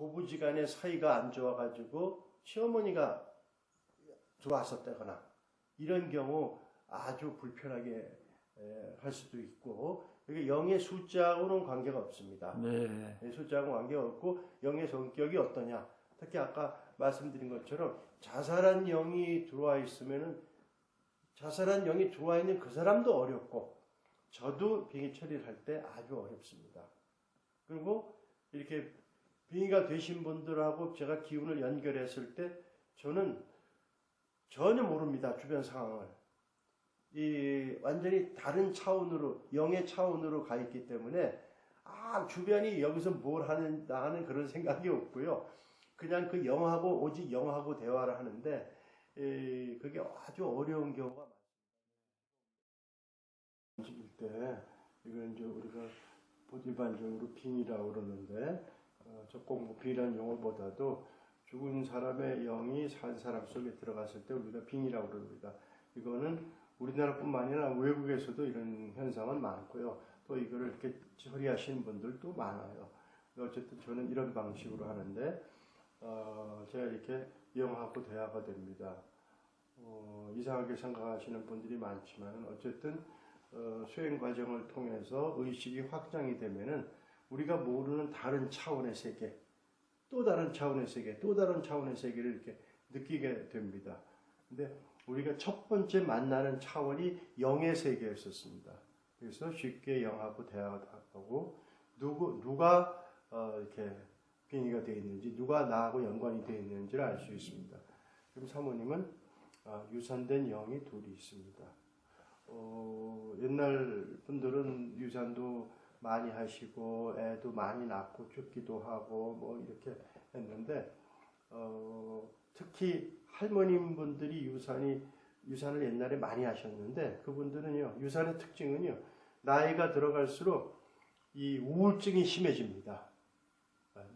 고부지간의 사이가 안 좋아가지고 시어머니가 들어왔었다거나 이런 경우 아주 불편하게 할 수도 있고, 이게 영의 숫자하고는 관계가 없습니다. 네. 숫자하고는 관계가 없고 영의 성격이 어떠냐. 특히 아까 말씀드린 것처럼 자살한 영이 들어와 있으면은 자살한 영이 들어와 있는 그 사람도 어렵고 저도 빙의 처리를 할 때 아주 어렵습니다. 그리고 이렇게 빙의가 되신 분들하고 제가 기운을 연결했을 때 저는 전혀 모릅니다. 주변 상황을. 이 완전히 다른 차원으로, 영의 차원으로 가 있기 때문에 주변이 여기서 뭘 하는다 하는 그런 생각이 없고요. 그냥 그 영하고 오직 영하고 대화를 하는데 그게 아주 어려운 경우가 많습니다. 때 이건 이제 우리가 일반적으로 빙이라고 그러는데 꼭 빙이라는 용어보다도 죽은 사람의 영이 산 사람 속에 들어갔을 때 우리가 빙이라고 그럽니다. 이거는 우리나라뿐만 아니라 외국에서도 이런 현상은 많고요. 또 이거를 이렇게 처리하시는 분들도 많아요. 어쨌든 저는 이런 방식으로 하는데 제가 이렇게 영하고 대화가 됩니다. 이상하게 생각하시는 분들이 많지만 어쨌든 수행 과정을 통해서 의식이 확장이 되면은 우리가 모르는 다른 차원의 세계, 또 다른 차원의 세계, 또 다른 차원의 세계를 이렇게 느끼게 됩니다. 근데 우리가 첫 번째 만나는 차원이 영의 세계였었습니다. 그래서 쉽게 영하고 대화하고 누가 이렇게 빙의가 되어 있는지, 누가 나하고 연관이 되어 있는지를 알 수 있습니다. 그럼 사모님은 유산된 영이 둘이 있습니다. 옛날 분들은 유산도 많이 하시고 애도 많이 낳고 죽기도 하고 뭐 이렇게 했는데 특히 할머님 분들이 유산을 옛날에 많이 하셨는데 그분들은요, 유산의 특징은요, 나이가 들어갈수록 이 우울증이 심해집니다.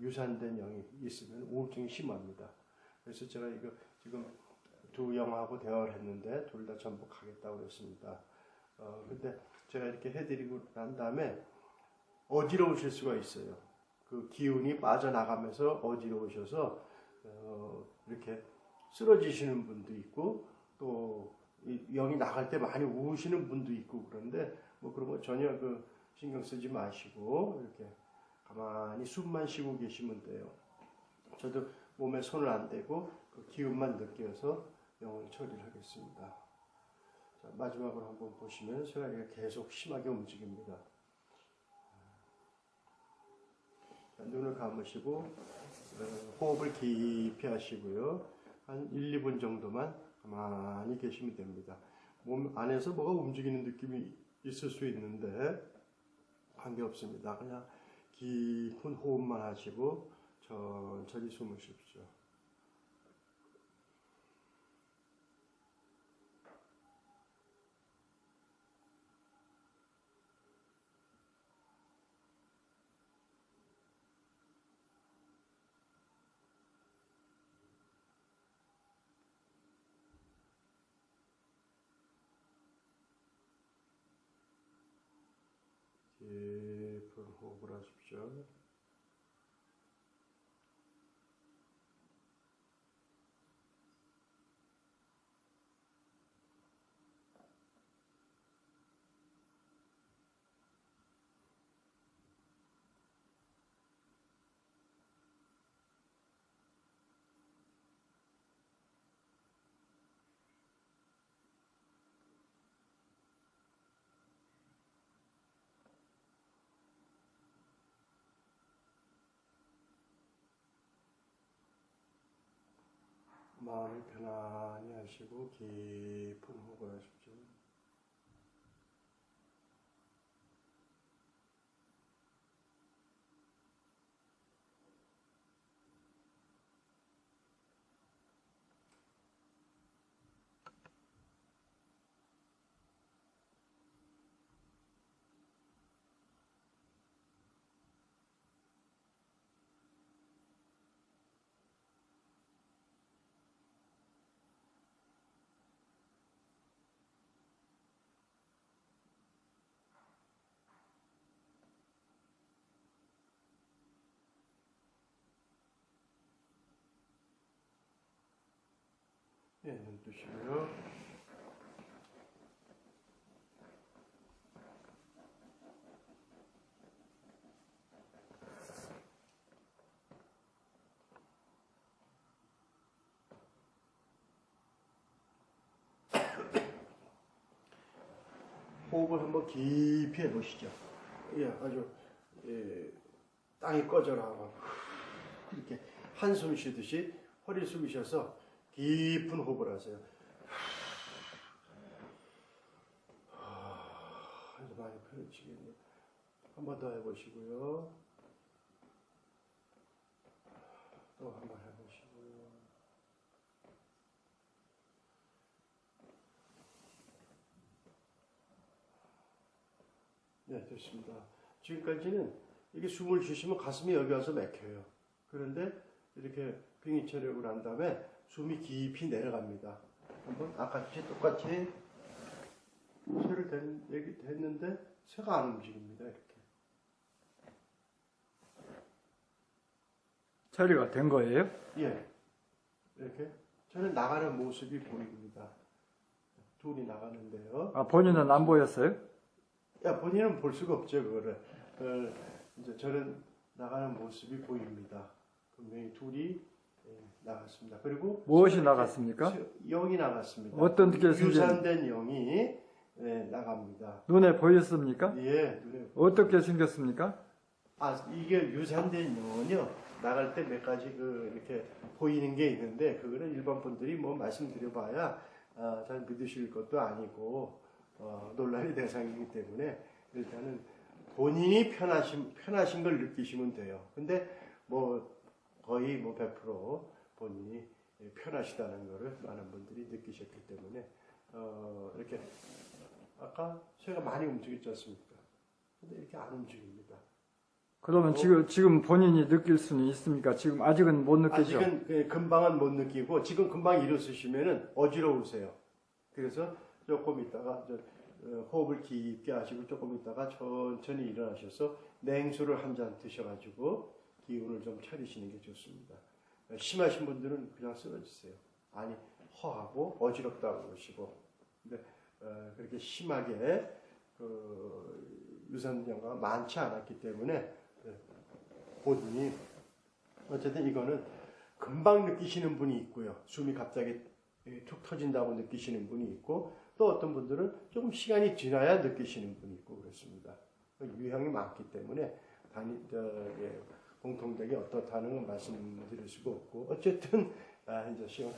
유산된 영이 있으면 우울증이 심합니다. 그래서 제가 이거 지금 두 영하고 대화를 했는데 둘 다 전복하겠다고 그랬습니다. 근데 제가 이렇게 해드리고 난 다음에 어지러우실 수가 있어요. 그 기운이 빠져나가면서 어지러우셔서 이렇게 쓰러지시는 분도 있고 또 영이 나갈 때 많이 우시는 분도 있고 그런데 뭐 그런 거 전혀 신경 쓰지 마시고 이렇게 가만히 숨만 쉬고 계시면 돼요. 저도 몸에 손을 안 대고 그 기운만 느껴서 영을 처리를 하겠습니다. 자, 마지막으로 한번 보시면 세가리가 계속 심하게 움직입니다. 자, 눈을 감으시고 호흡을 깊이 하시고요. 한 1, 2분 정도만 가만히 계시면 됩니다. 몸 안에서 뭐가 움직이는 느낌이 있을 수 있는데 관계없습니다. 그냥 깊은 호흡만 하시고 천천히 숨을 쉬십시오. 깊은 호흡을 하십시오. 마음을 편안히 하시고 깊은 호흡을 하십시오. 예, 눈 뜨시고요. 호흡을 한번 깊이 해보시죠. 예, 아주 땅이 꺼져라 하고 이렇게 한숨 쉬듯이 허리 숙이셔서 깊은 호흡을 하세요. 이제 많이 펴지겠네요. 한 번 더 해보시고요. 또 한 번 해보시고요. 네, 됐습니다. 지금까지는 이게 숨을 쉬시면 가슴이 여기 와서 막혀요. 그런데 이렇게 빙의 체력을 한 다음에 숨이 깊이 내려갑니다. 한번 아까같이 똑같이 새를 됐는데 새가 안 움직입니다. 이렇게. 처리가 된 거예요? 예. 이렇게 저는 나가는 모습이 보입니다. 둘이 나가는데요. 아, 본인은 안 보였어요? 야, 본인은 볼 수가 없죠, 그거를. 이제 저는 나가는 모습이 보입니다. 분명히 둘이 나갔습니다. 그리고 무엇이 나갔습니까? 영이 나갔습니다. 어떤 게 유산된 영이 나갑니다. 눈에 보였습니까? 예, 눈에. 어떻게 생겼습니까? 아, 이게 유산된 영은요, 나갈 때 몇 가지 이렇게 보이는 게 있는데, 그거는 일반 분들이 뭐 말씀드려봐야 잘 믿으실 것도 아니고, 논란의 대상이기 때문에, 일단은 본인이 편하신 걸 느끼시면 돼요. 근데 뭐, 거의 뭐 100% 본인이 편하시다는 거를 많은 분들이 느끼셨기 때문에, 이렇게, 아까 새가 많이 움직였지 않습니까? 근데 이렇게 안 움직입니다. 그러면 지금 본인이 느낄 수는 있습니까? 지금 아직은 못 느끼죠? 아직은 금방은 못 느끼고 지금 금방 일어서시면은 어지러우세요. 그래서 조금 있다가 호흡을 깊게 하시고 조금 있다가 천천히 일어나셔서 냉수를 한 잔 드셔가지고 기운을 좀 차리시는 게 좋습니다. 심하신 분들은 그냥 쓰러지세요. 아니 허하고 어지럽다고 그러시고 근데 그렇게 심하게 유산연가가 많지 않았기 때문에 본인이 어쨌든 이거는 금방 느끼시는 분이 있고요. 숨이 갑자기 툭 터진다고 느끼시는 분이 있고 또 어떤 분들은 조금 시간이 지나야 느끼시는 분이 있고 그렇습니다. 유형이 많기 때문에 공통적이 어떻다는 건 말씀드릴 수가 없고 어쨌든 이제 시간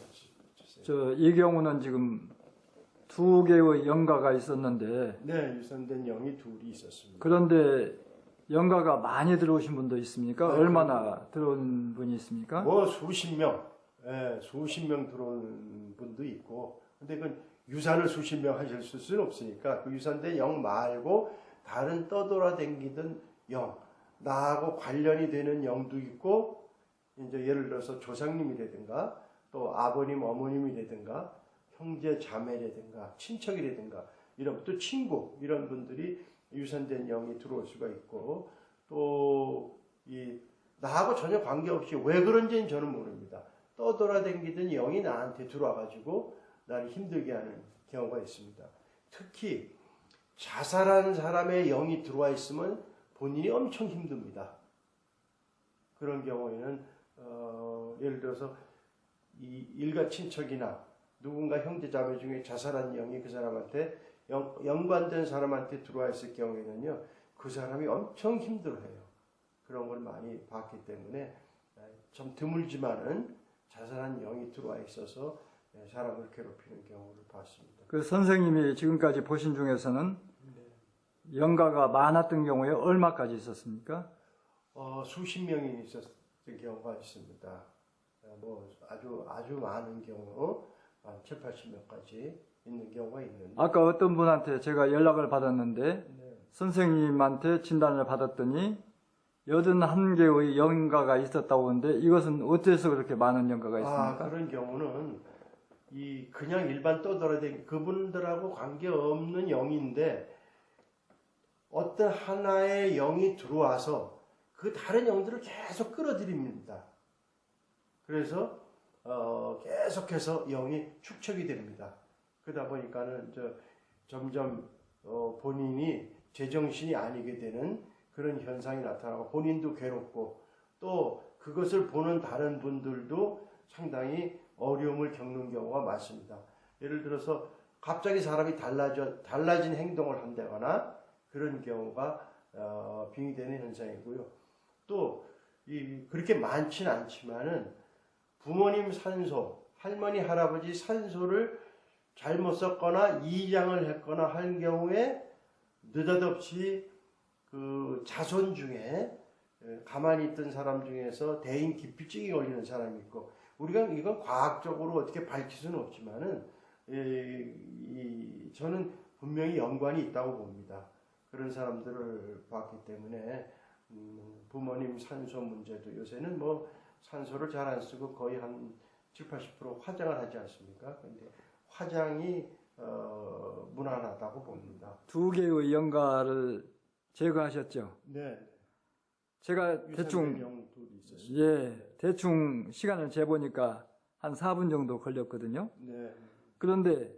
주세요. 이 경우는 지금 2개의 영가가 있었는데 네, 유산된 영이 둘이 있었습니다. 그런데 영가가 많이 들어오신 분도 있습니까? 네, 얼마나 들어온 분이 있습니까? 뭐 수십 명 들어온 분도 있고, 근데 그 유산을 수십 명 하실 수는 없으니까 그 유산된 영 말고 다른 떠돌아다니던 영, 나하고 관련이 되는 영도 있고, 이제 예를 들어서 조상님이라든가 또 아버님, 어머님이라든가 형제, 자매라든가 친척이라든가 이런 또 친구 이런 분들이 유산된 영이 들어올 수가 있고 또 나하고 전혀 관계없이 왜 그런지는 저는 모릅니다. 떠돌아다니던 영이 나한테 들어와가지고 나를 힘들게 하는 경우가 있습니다. 특히 자살한 사람의 영이 들어와 있으면 본인이 엄청 힘듭니다. 그런 경우에는 예를 들어서 이 일가 친척이나 누군가 형제 자매 중에 자살한 영이 그 사람한테 연관된 사람한테 들어와 있을 경우에는요, 그 사람이 엄청 힘들어해요. 그런 걸 많이 봤기 때문에 좀 드물지만은 자살한 영이 들어와 있어서 사람을 괴롭히는 경우를 봤습니다. 그 선생님이 지금까지 보신 중에서는 영가가 많았던 경우에 얼마까지 있었습니까? 수십 명이 있었던 경우가 있습니다. 뭐 아주 많은 경우 7, 80명까지 있는 경우가 있는데 아까 어떤 분한테 제가 연락을 받았는데 네. 선생님한테 진단을 받았더니 81개의 영가가 있었다고 하는데 이것은 어째서 그렇게 많은 영가가 있습니까? 그런 경우는 그냥 일반 떠돌아다니는 그분들하고 관계없는 영인데 어떤 하나의 영이 들어와서 그 다른 영들을 계속 끌어들입니다. 그래서 계속해서 영이 축적이 됩니다. 그러다 보니까는 점점 본인이 제정신이 아니게 되는 그런 현상이 나타나고 본인도 괴롭고 또 그것을 보는 다른 분들도 상당히 어려움을 겪는 경우가 많습니다. 예를 들어서 갑자기 사람이 달라진 행동을 한다거나 그런 경우가 빙의되는 현상이고요. 또 그렇게 많지는 않지만은 부모님 산소, 할머니, 할아버지 산소를 잘못 썼거나 이장을 했거나 한 경우에 느닷없이 그 자손 중에 가만히 있던 사람 중에서 대인 기피증이 걸리는 사람이 있고 우리가 이건 과학적으로 어떻게 밝힐 수는 없지만은 저는 분명히 연관이 있다고 봅니다. 그런 사람들을 봤기 때문에 부모님 산소 문제도 요새는 뭐 산소를 잘 안 쓰고 거의 한 7, 80% 화장을 하지 않습니까? 근데 화장이 무난하다고 봅니다. 두 개의 영가를 제거하셨죠. 네. 제가 대충 대충 시간을 재보니까 한 4분 정도 걸렸거든요. 네. 그런데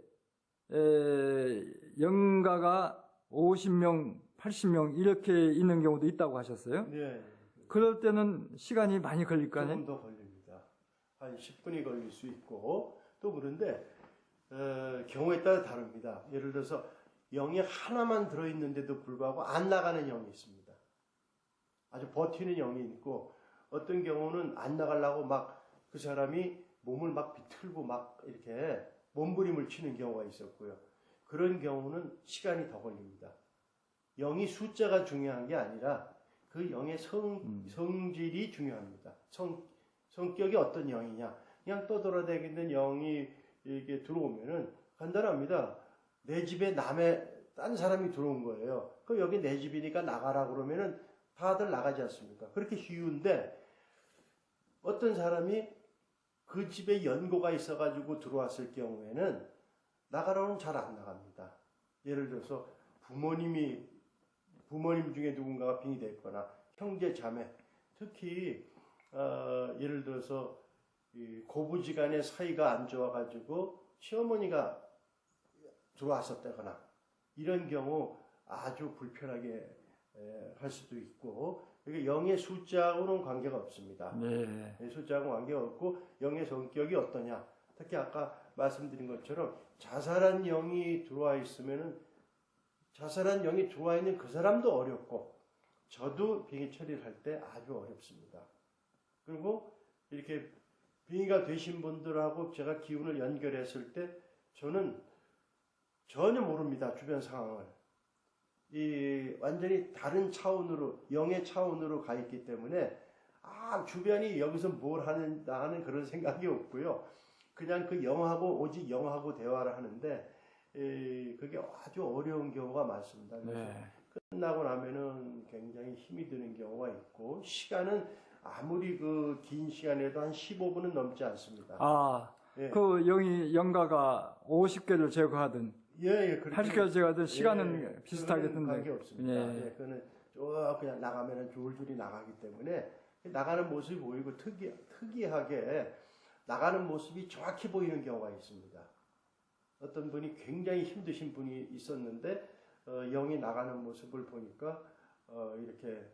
영가가 50명, 80명 이렇게 있는 경우도 있다고 하셨어요. 네. 그럴 때는 시간이 많이 걸릴까요? 조금 더 걸립니다. 한 10분이 걸릴 수 있고 또 그런데 경우에 따라 다릅니다. 예를 들어서 영이 하나만 들어있는데도 불구하고 안 나가는 영이 있습니다. 아주 버티는 영이 있고 어떤 경우는 안 나가려고 막 그 사람이 몸을 막 비틀고 막 이렇게 몸부림을 치는 경우가 있었고요. 그런 경우는 시간이 더 걸립니다. 영이 숫자가 중요한 게 아니라 그 영의 성질이 중요합니다. 성격이 어떤 영이냐. 그냥 떠돌아다니는 영이 이렇게 들어오면은 간단합니다. 내 집에 딴 사람이 들어온 거예요. 그럼 여기 내 집이니까 나가라 그러면은 다들 나가지 않습니까? 그렇게 쉬운데 어떤 사람이 그 집에 연고가 있어가지고 들어왔을 경우에는 나가라고는 잘 안 나갑니다. 예를 들어서 부모님 중에 누군가가 빙의됐거나 형제 자매 특히 예를 들어서 고부지간의 사이가 안 좋아가지고 시어머니가 들어왔었다거나 이런 경우 아주 불편하게 할 수도 있고 이게 영의 숫자하고는 관계가 없습니다. 네. 숫자하고는 관계가 없고 영의 성격이 어떠냐 특히 아까 말씀드린 것처럼 자살한 영이 들어와 있으면은 자살한 영이 들어와 있는 그 사람도 어렵고 저도 빙의 처리를 할 때 아주 어렵습니다. 그리고 이렇게 빙의가 되신 분들하고 제가 기운을 연결했을 때 저는 전혀 모릅니다. 주변 상황을. 완전히 다른 차원으로 영의 차원으로 가 있기 때문에 주변이 여기서 뭘 하는다 하는 그런 생각이 없고요. 그냥 그 영하고 오직 영하고 대화를 하는데 그게 아주 어려운 경우가 많습니다. 네. 끝나고 나면은 굉장히 힘이 드는 경우가 있고 시간은 아무리 그 긴 시간에도 한 15분은 넘지 않습니다. 예. 그 영가가 50개를 제거하든 예, 80개를 제거하든 시간은 비슷하겠던데. 관계 없습니다. 그거는 쭉 그냥 나가면은 줄줄이 나가기 때문에 나가는 모습이 보이고 특이하게 나가는 모습이 정확히 보이는 경우가 있습니다. 어떤 분이 굉장히 힘드신 분이 있었는데 영이 나가는 모습을 보니까 이렇게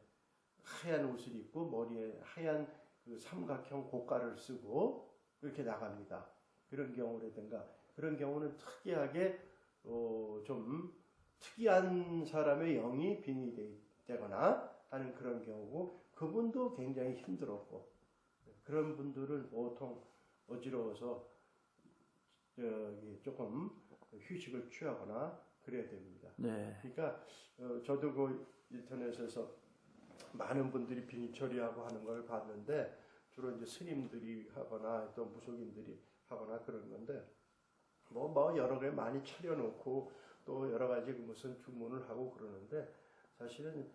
하얀 옷을 입고 머리에 하얀 그 삼각형 고가를 쓰고 그렇게 나갑니다. 그런 경우라든가 그런 경우는 특이하게 좀 특이한 사람의 영이 빙의되거나 하는 그런 경우고 그분도 굉장히 힘들었고 그런 분들은 보통 어지러워서 조금 휴식을 취하거나 그래야 됩니다. 네. 그러니까 저도 그 인터넷에서 많은 분들이 빙의 처리하고 하는 걸 봤는데 주로 이제 스님들이 하거나 또 무속인들이 하거나 그런 건데 뭐 여러 개 많이 차려놓고 또 여러 가지 무슨 주문을 하고 그러는데 사실은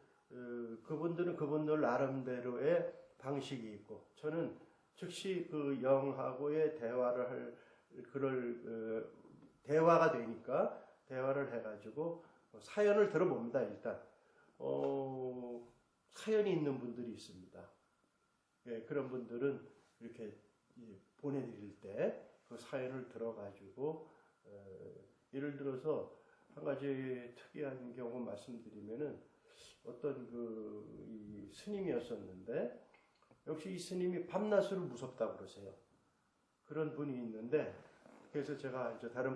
그분들은 그분들 나름대로의 방식이 있고 저는 즉시 그 영하고의 대화를 할 대화가 되니까 대화를 해가지고 사연을 들어봅니다. 일단 사연이 있는 분들이 있습니다. 예, 그런 분들은 이렇게 보내드릴 때 그 사연을 들어가지고 예를 들어서 한 가지 특이한 경우 말씀드리면은 어떤 이 스님이었었는데 역시 이 스님이 밤낮으로 무섭다고 그러세요. 그런 분이 있는데 그래서 제가 이제 다른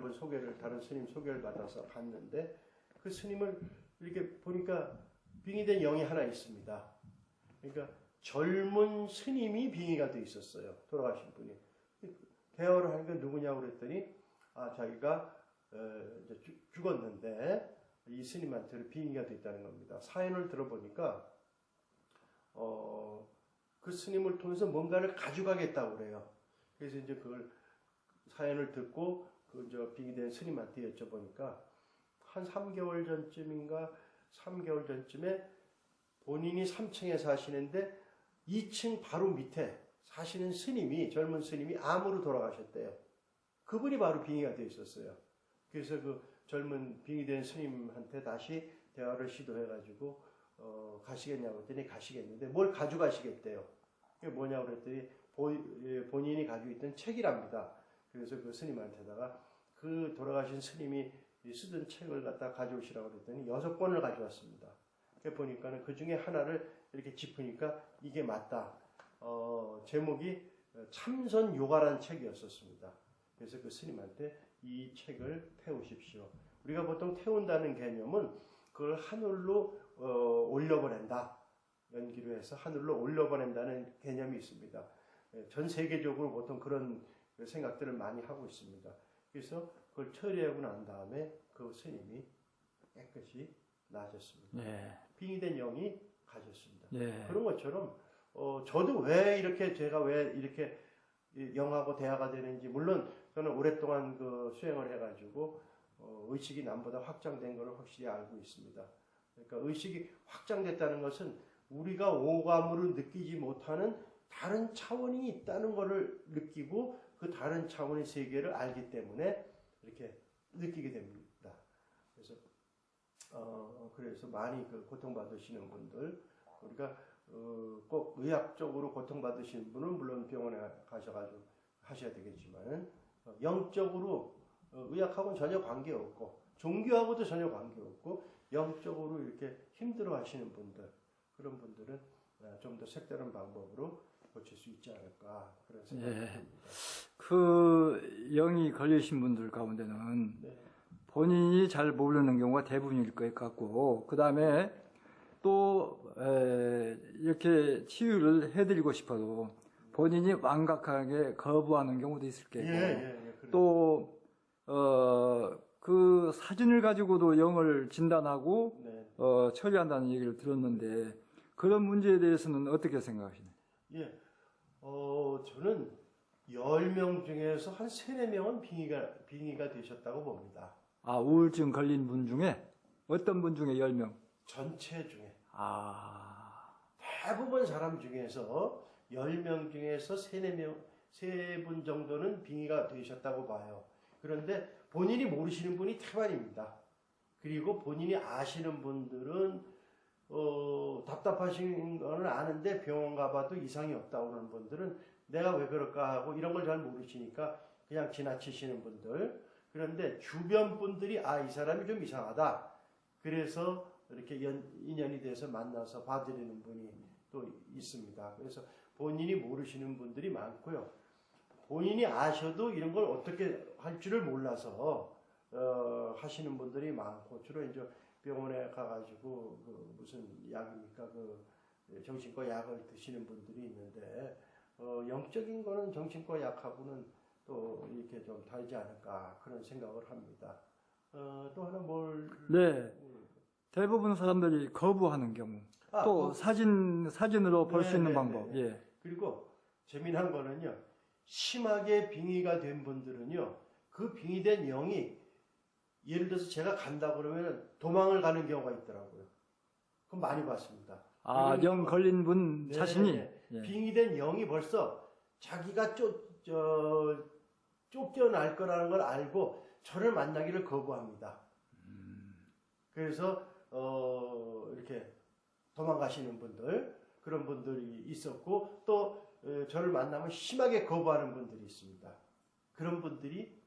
스님 소개를 받아서 갔는데 그 스님을 이렇게 보니까 빙의된 영이 하나 있습니다. 그러니까 젊은 스님이 빙의가 돼 있었어요. 돌아가신 분이. 대화를 하니까 누구냐고 그랬더니 자기가 이제 죽었는데 이 스님한테 빙의가 돼 있다는 겁니다. 사연을 들어보니까 그 스님을 통해서 뭔가를 가져가겠다고 그래요. 그래서 이제 그걸 사연을 듣고 그 빙의된 스님한테 여쭤보니까 한 3개월 전쯤인가 3개월 전쯤에 본인이 3층에 사시는데 2층 바로 밑에 사시는 스님이 젊은 스님이 암으로 돌아가셨대요. 그분이 바로 빙의가 되어 있었어요. 그래서 그 젊은 빙의된 스님한테 다시 대화를 시도해가지고 가시겠냐고 했더니 가시겠는데 뭘 가져가시겠대요. 그게 뭐냐고 그랬더니 본인이 가지고 있던 책이랍니다. 그래서 그 스님한테다가 그 돌아가신 스님이 쓰던 책을 갖다 가져오시라고 그랬더니 6권을 가져왔습니다. 보니까는 그 중에 하나를 이렇게 짚으니까 이게 맞다. 제목이 참선 요가라는 책이었었습니다. 그래서 그 스님한테 이 책을 태우십시오. 우리가 보통 태운다는 개념은 그걸 하늘로 올려보낸다. 연기로 해서 하늘로 올려보낸다는 개념이 있습니다. 전 세계적으로 보통 그런 생각들을 많이 하고 있습니다. 그래서 그걸 처리하고 난 다음에 그 스님이 깨끗이 나아졌습니다. 예. 빙의된 영이 가졌습니다. 예. 그런 것처럼 저도 제가 왜 이렇게 영하고 대화가 되는지 물론 저는 오랫동안 그 수행을 해가지고 의식이 남보다 확장된 것을 확실히 알고 있습니다. 그러니까 의식이 확장됐다는 것은 우리가 오감으로 느끼지 못하는 다른 차원이 있다는 것을 느끼고 그 다른 차원의 세계를 알기 때문에 이렇게 느끼게 됩니다. 그래서 많이 그 고통받으시는 분들, 우리가 꼭 의학적으로 고통받으시는 분은 물론 병원에 가셔가지고 하셔야 되겠지만 영적으로 의학하고는 전혀 관계없고 종교하고도 전혀 관계없고 영적으로 이렇게 힘들어하시는 분들, 그런 분들은 좀 더 색다른 방법으로 고칠 수 있지 않을까 그런 생각이 듭니다. 그 영이 걸리신 분들 가운데는 네. 본인이 잘 모르는 경우가 대부분일 것 같고, 그 다음에 또 이렇게 치유를 해드리고 싶어도 본인이 완곡하게 거부하는 경우도 있을 거고, 또 그 사진을 가지고도 영을 진단하고 네. 처리한다는 얘기를 들었는데 그런 문제에 대해서는 어떻게 생각하시나요? 예, 저는 10명 중에서 한 3, 4명은 빙의가 되셨다고 봅니다. 아, 우울증 걸린 분 중에 어떤 분 중에 10명? 전체 중에. 대부분 대부분 사람 중에서 10명 중에서 3분 정도는 빙의가 되셨다고 봐요. 그런데 본인이 모르시는 분이 태반입니다. 그리고 본인이 아시는 분들은 답답하신 거는 아는데 병원 가봐도 이상이 없다고 그러는 분들은 내가 왜 그럴까 하고 이런 걸 잘 모르시니까 그냥 지나치시는 분들. 그런데 주변 분들이 이 사람이 좀 이상하다. 그래서 이렇게 인연이 돼서 만나서 봐드리는 분이 또 있습니다. 그래서 본인이 모르시는 분들이 많고요. 본인이 아셔도 이런 걸 어떻게 할 줄을 몰라서 하시는 분들이 많고 주로 이제 병원에 가가지고 무슨 약입니까? 정신과 약을 드시는 분들이 있는데 영적인 거는 정신과 약하고는 또 이렇게 좀 다르지 않을까 그런 생각을 합니다. 또 하나 네. 대부분 사람들이 거부하는 경우. 또 사진으로 볼 수 있는 방법. 예. 그리고 재미난 거는요. 심하게 빙의가 된 분들은요. 그 빙의된 영이 예를 들어서 제가 간다고 그러면 도망을 가는 경우가 있더라고요. 그건 많이 봤습니다. 영 걸린 분 자신이 예. 빙의된 영이 벌써 자기가 쫓겨날 거라는 걸 알고 저를 만나기를 거부합니다. 그래서 이렇게 도망가시는 분들 그런 분들이 있었고 또 저를 만나면 심하게 거부하는 분들이 있습니다. 그런 분들이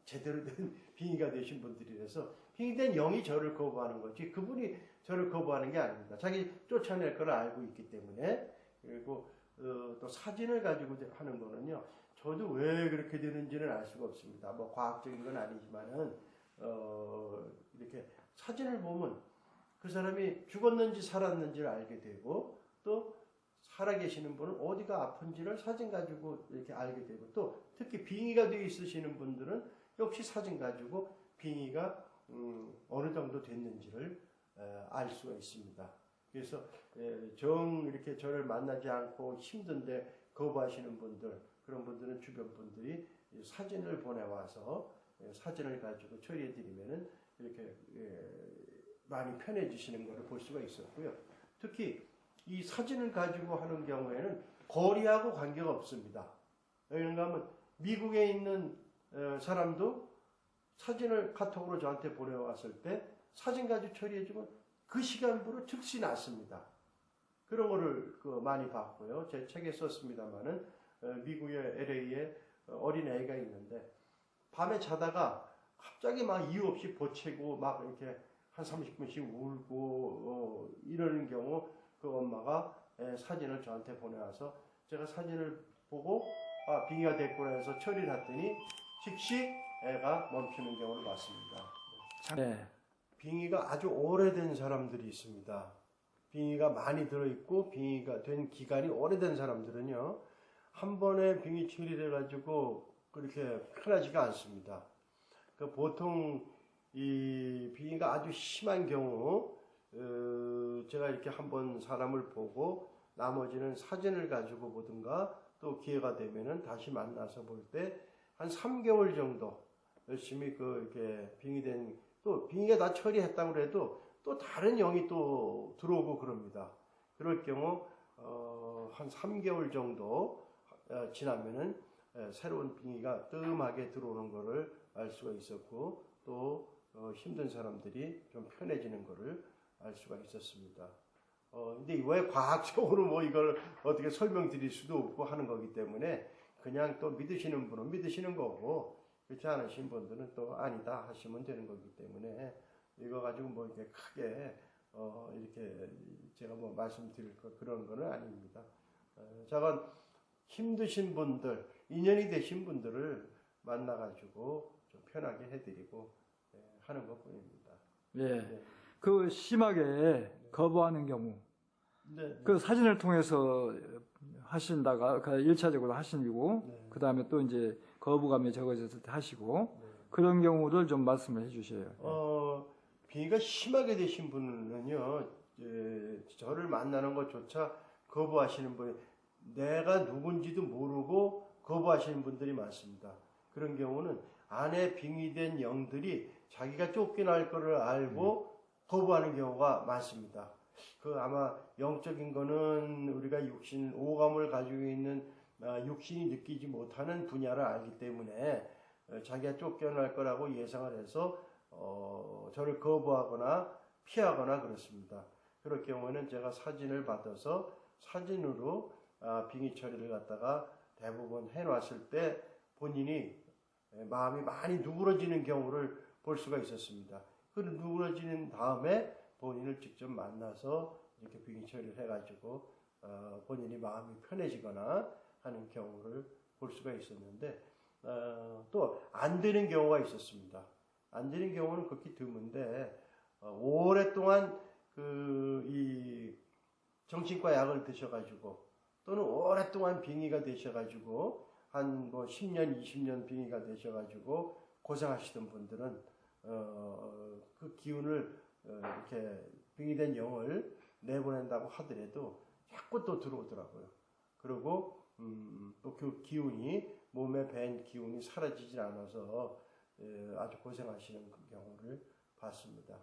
제대로 된 빙의가 되신 분들이라서 빙의된 영이 저를 거부하는 거지 그분이 저를 거부하는 게 아닙니다. 자기 쫓아낼 걸 알고 있기 때문에. 그리고 또 사진을 가지고 하는 거는요. 저도 왜 그렇게 되는지는 알 수가 없습니다. 뭐 과학적인 건 아니지만은 이렇게 사진을 보면 그 사람이 죽었는지 살았는지를 알게 되고 또 살아계시는 분은 어디가 아픈지를 사진 가지고 이렇게 알게 되고 또 특히 빙의가 되어 있으시는 분들은 역시 사진 가지고 빙의가 어느 정도 됐는지를 알 수가 있습니다. 그래서 이렇게 저를 만나지 않고 힘든데 거부하시는 분들 그런 분들은 주변 분들이 사진을 보내와서 사진을 가지고 처리해 드리면은 이렇게 많이 편해지시는 것을 볼 수가 있었고요. 특히 이 사진을 가지고 하는 경우에는 거리하고 관계가 없습니다. 그런가 하면 미국에 있는 사람도 사진을 카톡으로 저한테 보내왔을 때 사진 가지고 처리해주면 그 시간부로 즉시 났습니다. 그런 거를 많이 봤고요. 제 책에 썼습니다만은 미국의 LA에 어린 애가 있는데 밤에 자다가 갑자기 막 이유 없이 보채고 막 이렇게 한 30분씩 울고 이러는 경우 그 엄마가 사진을 저한테 보내와서 제가 사진을 보고 빙의가 됐구나 해서 처리를 했더니 즉시 애가 멈추는 경우를 봤습니다. 네. 빙의가 아주 오래된 사람들이 있습니다. 빙의가 많이 들어있고 빙의가 된 기간이 오래된 사람들은요. 한 번에 빙의 처리를 해가지고 그렇게 편하지가 않습니다. 보통 이 빙의가 아주 심한 경우 제가 이렇게 한번 사람을 보고 나머지는 사진을 가지고 보든가 또 기회가 되면은 다시 만나서 볼 때 한 3개월 정도 열심히 이렇게 빙의된 또 빙의가 다 처리했다고 해도 또 다른 영이 또 들어오고 그럽니다. 그럴 경우 한 3개월 정도 지나면은 새로운 빙의가 뜸하게 들어오는 것을 알 수가 있었고 또 힘든 사람들이 좀 편해지는 것을 알 수가 있었습니다. 근데 왜 과학적으로 뭐 이걸 어떻게 설명드릴 수도 없고 하는 거기 때문에 그냥 또 믿으시는 분은 믿으시는 거고 그렇지 않으신 분들은 또 아니다 하시면 되는 거기 때문에 이거 가지고 뭐 이렇게 크게 이렇게 제가 뭐 말씀드릴 그런 거는 아닙니다. 저건 힘드신 분들, 인연이 되신 분들을 만나가지고 좀 편하게 해드리고 하는 것뿐입니다. 예. 네. 그 심하게 거부하는 경우, 네. 그 사진을 통해서 하신다가 1차적으로 하시고, 네. 그 다음에 또 이제 거부감이 적어졌을 때 하시고, 네. 그런 경우를 좀 말씀을 해주셔요. 빙의가 심하게 되신 분은요, 저를 만나는 것조차 거부하시는 분이 내가 누군지도 모르고 거부하시는 분들이 많습니다. 그런 경우는 안에 빙의된 영들이 자기가 쫓겨날 것을 알고 거부하는 경우가 많습니다. 아마 영적인 거는 우리가 육신, 오감을 가지고 있는 육신이 느끼지 못하는 분야를 알기 때문에 자기가 쫓겨날 거라고 예상을 해서 저를 거부하거나 피하거나 그렇습니다. 그럴 경우에는 제가 사진을 받아서 사진으로 빙의 처리를 갖다가 대부분 해놨을 때 본인이 마음이 많이 누그러지는 경우를 볼 수가 있었습니다. 그 누그러지는 다음에 본인을 직접 만나서 이렇게 빙의 처리를 해가지고 본인이 마음이 편해지거나 하는 경우를 볼 수가 있었는데 또 안 되는 경우가 있었습니다. 안 되는 경우는 극히 드문데 오랫동안 이 정신과 약을 드셔가지고 또는 오랫동안 빙의가 되셔가지고 한 뭐 10년, 20년 빙의가 되셔가지고 고생하시던 분들은 그 기운을 이렇게 빙의된 영을 내보낸다고 하더라도 자꾸 또 들어오더라고요. 그리고 또 그 기운이 몸에 밴 기운이 사라지질 않아서 아주 고생하시는 그 경우를 봤습니다.